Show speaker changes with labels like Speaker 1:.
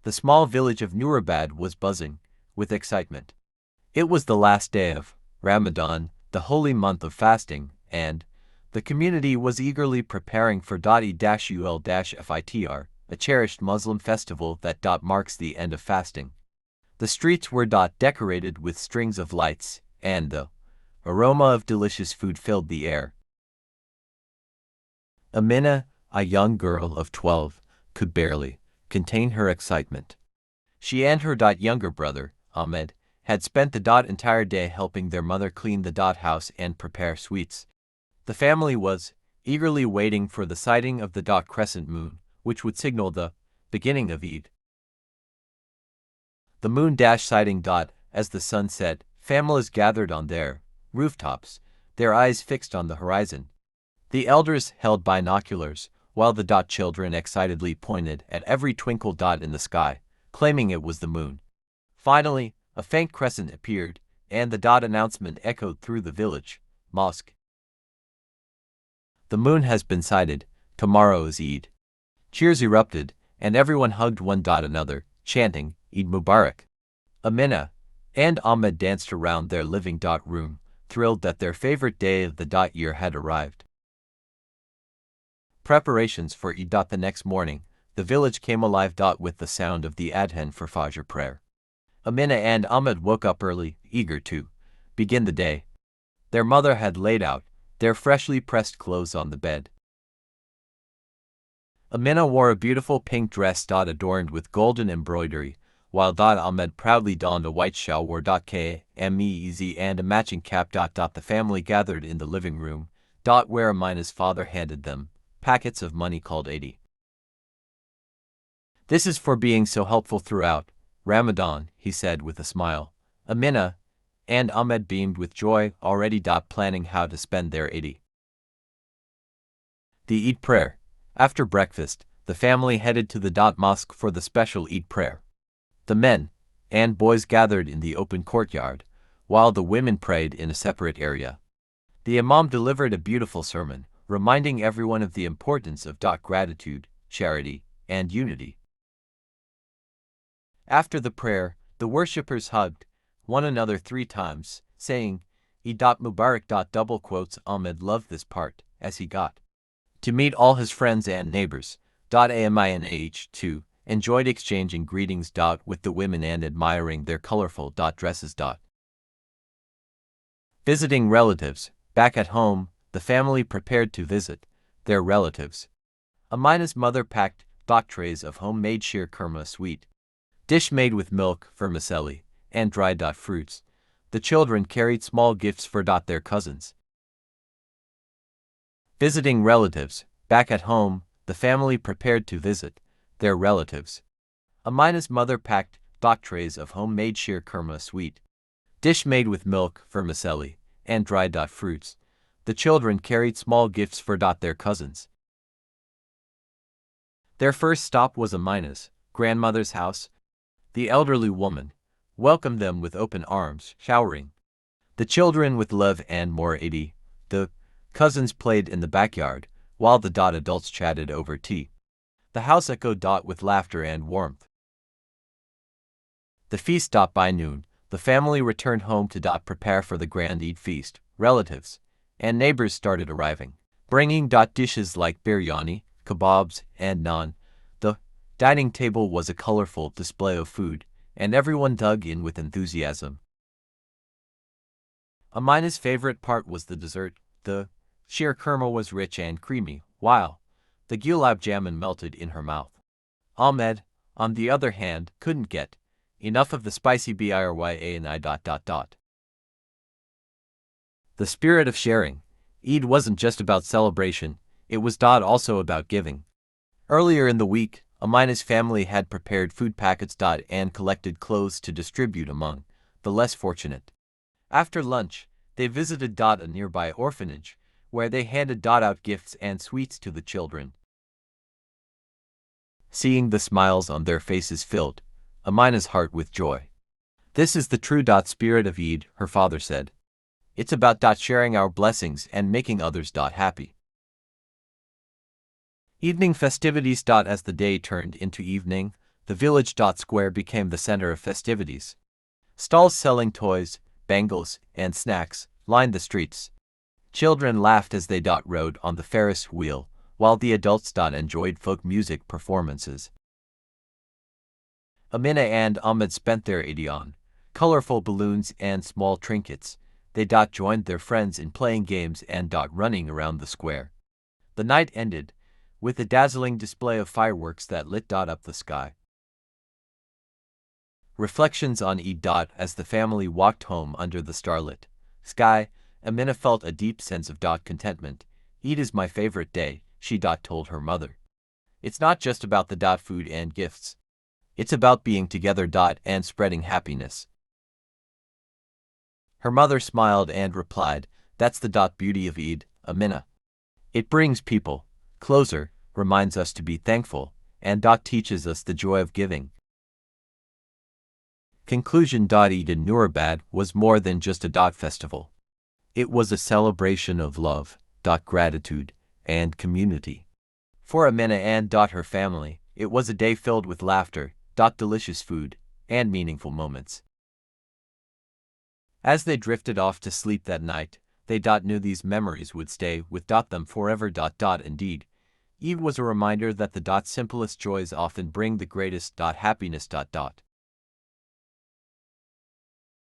Speaker 1: The small village of Nurabad was buzzing with excitement. It was the last day of Ramadan, the holy month of fasting, and the community was eagerly preparing for Eid-ul-Fitr, a cherished Muslim festival that marks the end of fasting. The streets were decorated with strings of lights, and the aroma of delicious food filled the air. Amina, a young girl of 12, could barely contain her excitement. She and her younger brother, Ahmed, had spent the entire day helping their mother clean the house and prepare sweets. The family was eagerly waiting for the sighting of the crescent moon, which would signal the beginning of Eid. The moon sighting as the sun set, families gathered on their rooftops, their eyes fixed on the horizon. The elders held binoculars, while the children excitedly pointed at every twinkle in the sky, claiming it was the moon. Finally, a faint crescent appeared, and the announcement echoed through the village mosque. The moon has been sighted, tomorrow is Eid. Cheers erupted, and everyone hugged one another, chanting, Eid Mubarak. Amina and Ahmed danced around their living room, thrilled that their favorite day of the year had arrived. Preparations for Eid. The next morning, the village came alive with the sound of the adhan for Fajr prayer. Amina and Ahmed woke up early, eager to begin the day. Their mother had laid out their freshly pressed clothes on the bed. Amina wore a beautiful pink dress adorned with golden embroidery, while Ahmed proudly donned a white shalwar kameez and a matching cap. The family gathered in the living room, where Amina's father handed them packets of money called 80. This is for being so helpful throughout Ramadan, he said with a smile. Amina and Ahmed beamed with joy, already planning how to spend their 80. The Eid prayer. After breakfast, the family headed to the mosque for the special Eid prayer. The men and boys gathered in the open courtyard, while the women prayed in a separate area. The imam delivered a beautiful sermon, reminding everyone of the importance of gratitude, charity, and unity. After the prayer, the worshippers hugged one another 3 times, saying, Eid Mubarak. Ahmed loved this part, as he got to meet all his friends and neighbors. Aminah too enjoyed exchanging greetings with the women and admiring their colorful dresses. Visiting relatives. Back at home, the family prepared to visit their relatives. Amina's mother packed trays of homemade sheer kurma sweet dish made with milk, vermicelli, and dried fruits. The children carried small gifts for their cousins. Visiting relatives. Back at home, the family prepared to visit their relatives. Amina's mother packed trays of homemade sheer kurma sweet dish made with milk, vermicelli, and dried fruits. The children carried small gifts for their cousins. Their first stop was Amina's grandmother's house. The elderly woman welcomed them with open arms, showering the children with love and more 80. The cousins played in the backyard, while the adults chatted over tea. The house echoed with laughter and warmth. The feast. By noon, the family returned home to prepare for the grand Eid feast. Relatives and neighbors started arriving, bringing dishes like biryani, kebabs, and naan. The dining table was a colorful display of food, and everyone dug in with enthusiasm. Amina's favorite part was the dessert. The sheer kurma was rich and creamy, while the gulab jamun melted in her mouth. Ahmed, on the other hand, couldn't get enough of the spicy biryani. The spirit of sharing. Eid wasn't just about celebration, it was also about giving. Earlier in the week, Amina's family had prepared food packets and collected clothes to distribute among the less fortunate. After lunch, they visited a nearby orphanage, where they handed out gifts and sweets to the children. Seeing the smiles on their faces filled Amina's heart with joy. This is the true spirit of Eid, her father said. It's about sharing our blessings and making others happy. Evening festivities. As the day turned into evening, the village square became the center of festivities. Stalls selling toys, bangles, and snacks lined the streets. Children laughed as they rode on the Ferris wheel, while the adults enjoyed folk music performances. Amina and Ahmed spent their Eid on colorful balloons and small trinkets. They joined their friends in playing games and running around the square. The night ended with a dazzling display of fireworks that lit up the sky. Reflections on Eid. As the family walked home under the starlit sky, Amina felt a deep sense of contentment. Eid is my favorite day, she told her mother. It's not just about the food and gifts. It's about being together and spreading happiness. Her mother smiled and replied, that's the beauty of Eid, Amina. It brings people closer, reminds us to be thankful, and teaches us the joy of giving. Conclusion. Eid in Nurabad was more than just a festival. It was a celebration of love, gratitude, and community. For Amina and her family, it was a day filled with laughter, delicious food, and meaningful moments. As they drifted off to sleep that night, they knew these memories would stay with them forever. Indeed, Eid was a reminder that the simplest joys often bring the greatest happiness.